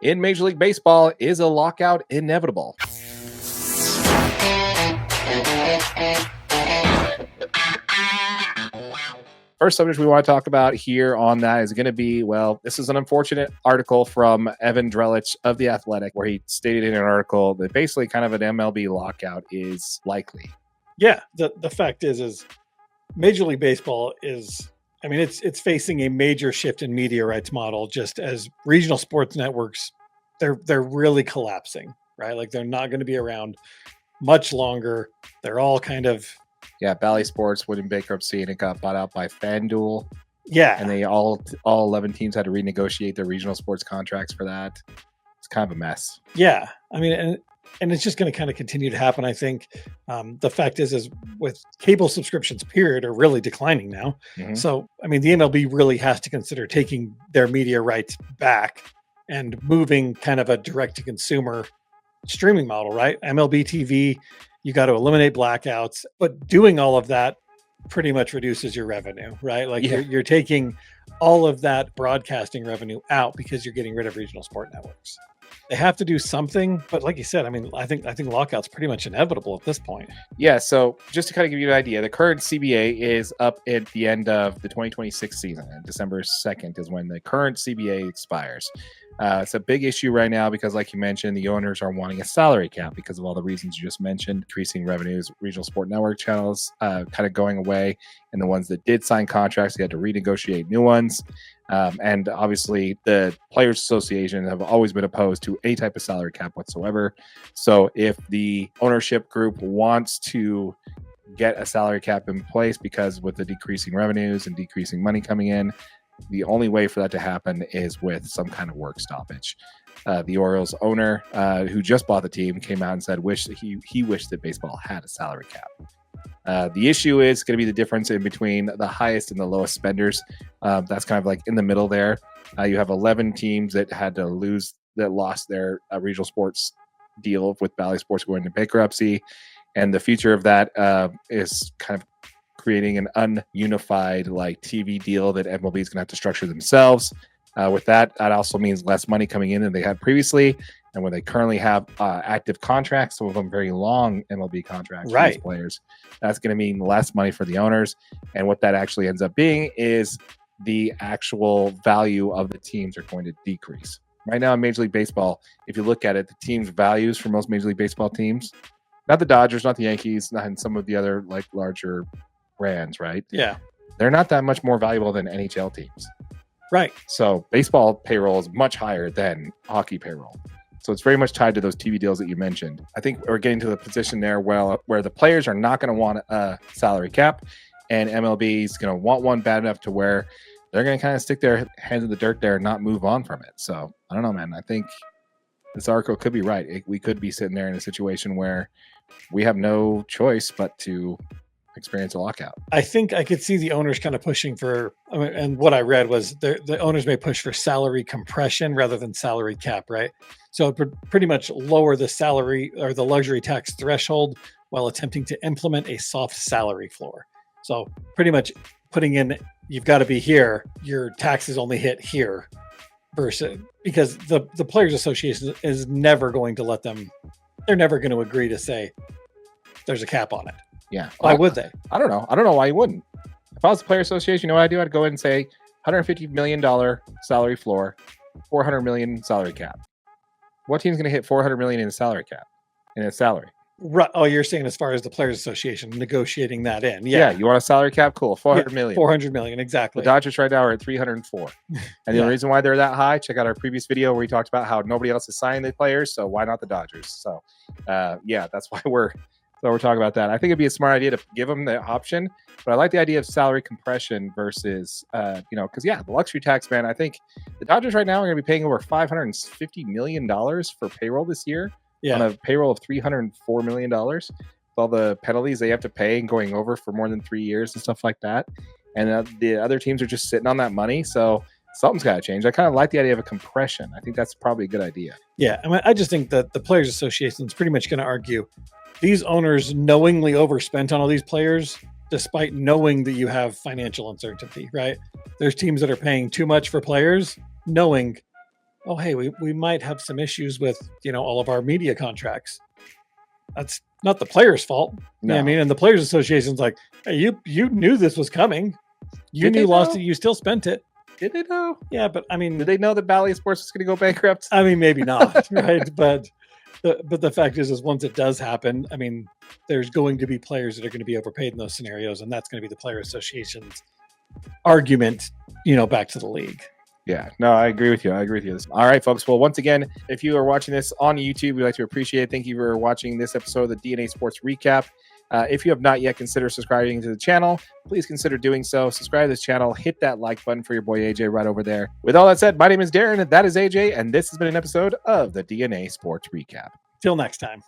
In Major League Baseball, is a lockout inevitable? First subject we want to talk about here on that is going to be, well, this is an unfortunate article from Evan Drellich of The Athletic, where he stated in an article that basically kind of an MLB lockout is likely. Yeah, the fact is Major League Baseball is, I mean, it's facing a major shift in media rights model, just as regional sports networks, they're really collapsing, right? Like they're not going to be around much longer. They're all kind of... Yeah, Bally Sports went in bankruptcy and it got bought out by FanDuel. Yeah. And they all 11 teams had to renegotiate their regional sports contracts for that. It's kind of a mess. Yeah. I mean, and it's just going to kind of continue to happen, I think. The fact is with cable subscriptions, period, are really declining now. Mm-hmm. So, I mean, the MLB really has to consider taking their media rights back and moving kind of a direct-to-consumer streaming model, right? MLB TV, you got to eliminate blackouts, but doing all of that pretty much reduces your revenue, right? Like you're taking all of that broadcasting revenue out because you're getting rid of regional sport networks. They have to do something, but like you said, I mean, I think lockout's pretty much inevitable at this point. Yeah. So just to kind of give you an idea, the current CBA is up at the end of the 2026 season, and December 2nd is when the current CBA expires. It's a big issue right now because, like you mentioned, the owners are wanting a salary cap because of all the reasons you just mentioned, increasing revenues, regional sport network channels kind of going away, and the ones that did sign contracts, they had to renegotiate new ones. And obviously, the Players Association have always been opposed to any type of salary cap whatsoever. So if the ownership group wants to get a salary cap in place, because with the decreasing revenues and decreasing money coming in, the only way for that to happen is with some kind of work stoppage. The Orioles owner, who just bought the team, came out and said he wished that baseball had a salary cap. The issue is going to be the difference in between the highest and the lowest spenders. That's kind of like in the middle there. You have 11 teams that lost their regional sports deal with Bally Sports going into bankruptcy. And the future of that is kind of creating an ununified like TV deal that MLB is going to have to structure themselves. With that also means less money coming in than they had previously. And when they currently have active contracts, some of them very long MLB contracts for these players, that's going to mean less money for the owners. And what that actually ends up being is the actual value of the teams are going to decrease. Right now in Major League Baseball, if you look at it, the team's values for most Major League Baseball teams, not the Dodgers, not the Yankees, not in some of the other like larger brands, right? Yeah. They're not that much more valuable than NHL teams. Right. So baseball payroll is much higher than hockey payroll. So it's very much tied to those TV deals that you mentioned. I think we're getting to the position there where the players are not going to want a salary cap, and MLB is going to want one bad enough to where they're going to kind of stick their hands in the dirt there and not move on from it. So I don't know, man. I think this article could be right. We could be sitting there in a situation where we have no choice but to experience a lockout. I think I could see the owners kind of pushing for, and what I read was the owners may push for salary compression rather than salary cap, right? So it would pretty much lower the salary or the luxury tax threshold while attempting to implement a soft salary floor. So pretty much putting in, you've got to be here, your taxes only hit here, versus because the Players Association is never going to let them, they're never going to agree to say there's a cap on it. Yeah. Why would they? I don't know. I don't know why you wouldn't. If I was the Player Association, you know what I'd do? I'd go in and say $150 million salary floor, $400 million salary cap. What team's going to hit $400 million in a salary cap, in its salary? Right. Oh, you're saying as far as the Players Association negotiating that in. Yeah. You want a salary cap? Cool. $400 million. $400 million. Exactly. The Dodgers right now are at 304. And the only reason why they're that high, check out our previous video where we talked about how nobody else is signing the players. So why not the Dodgers? So that's why we're talking about that. I think it'd be a smart idea to give them the option, but I like the idea of salary compression versus, because the luxury tax, man, I think the Dodgers right now are going to be paying over $550 million for payroll this year on a payroll of $304 million. With all the penalties they have to pay and going over for more than 3 years and stuff like that. And the other teams are just sitting on that money. So something's got to change. I kind of like the idea of a compression. I think that's probably a good idea. Yeah. I mean, I just think that the Players Association is pretty much going to argue these owners knowingly overspent on all these players, despite knowing that you have financial uncertainty, right? There's teams that are paying too much for players, knowing, oh, hey, we might have some issues with, all of our media contracts. That's not the players' fault. No. I mean, and the Players Association's like, hey, you knew this was coming. You knew lost it. You still spent it. Did they know? Yeah, but I mean, did they know that Bally Sports was going to go bankrupt? I mean, maybe not, right? But the fact is once it does happen, I mean, there's going to be players that are going to be overpaid in those scenarios, and that's going to be the Player Association's argument, back to the league. Yeah, no, I agree with you. All right, folks. Well, once again, if you are watching this on YouTube, we'd like to appreciate it. Thank you for watching this episode of the DNA Sports Recap. If you have not yet considered subscribing to the channel, please consider doing so. Subscribe to this channel. Hit that like button for your boy AJ right over there. With all that said, my name is Darren. That is AJ, and this has been an episode of the DNA Sports Recap. Till next time.